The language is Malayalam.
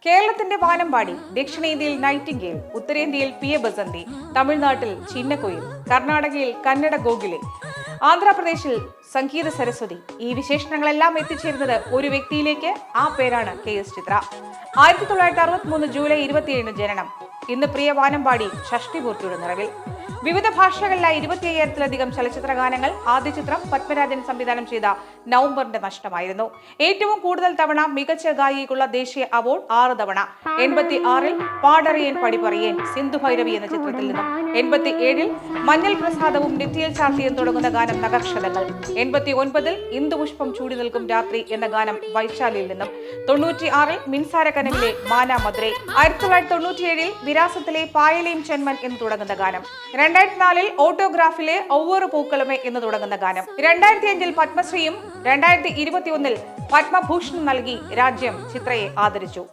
കേരളത്തിന്റെ വാനമ്പാടി, ദക്ഷിണേന്ത്യയിൽ നൈറ്റിംഗേൽ, ഉത്തരേന്ത്യയിൽ പി എ ബസന്തി, തമിഴ്നാട്ടിൽ ചിന്നക്കൊയിൽ, കർണാടകയിൽ കന്നഡ ഗോഖലെ, ആന്ധ്രാപ്രദേശിൽ സംഗീത സരസ്വതി. ഈ വിശേഷണങ്ങളെല്ലാം എത്തിച്ചേരുന്നത് ഒരു വ്യക്തിയിലേക്ക്. ആ പേരാണ് KS ചിത്ര. 1963 ജൂലൈ 27 ജനനം. ഇന്ന് പ്രിയ വാനമ്പാടി ഷഷ്ടിപൂർത്തിയുടെ നിറവിൽ. വിവിധ ഭാഷകളിലായി 25,000-ലധികം ചലച്ചിത്ര ഗാനങ്ങൾ. ആദ്യ ചിത്രം പത്മരാജൻ സംവിധാനം ചെയ്ത നവംബറിന്റെ നഷ്ടമായിരുന്നു. ഏറ്റവും കൂടുതൽ തവണ മികച്ച ഗായികയ്ക്കുള്ള ദേശീയ അവാർഡ് 6 തവണ. 86-ൽ പാടറിയൻ പടിപറിയേൻ സിന്ധു ഭൈരവി എന്ന ചിത്രത്തിൽ നിന്നും. 87-ൽ മഞ്ഞൾ പ്രസാദവും നെറ്റിയിൽ ചാർത്തിയും തുടങ്ങുന്ന ഗാനം നഗർഷതങ്ങൾ. 89-ൽ ഇന്ദുപുഷ്പം ചൂടി നിൽക്കും രാത്രി എന്ന ഗാനം വൈശാലിയിൽ നിന്നും. 96-ൽ മിൻസാര കനവിലെ മാനാ മദ്രേ. 1997-ൽ വിരാസത്തിലെ പായലേം ചെന്മൻ എന്ന് തുടങ്ങുന്ന ഗാനം. 2004-ൽ ഓട്ടോഗ്രാഫിലെ ഒവ്വൊരു പൂക്കളുമേ എന്ന് തുടങ്ങുന്ന ഗാനം. 2005-ൽ പത്മശ്രീയും 2021-ൽ പത്മഭൂഷണും നൽകി രാജ്യം ചിത്രയെ ആദരിച്ചു.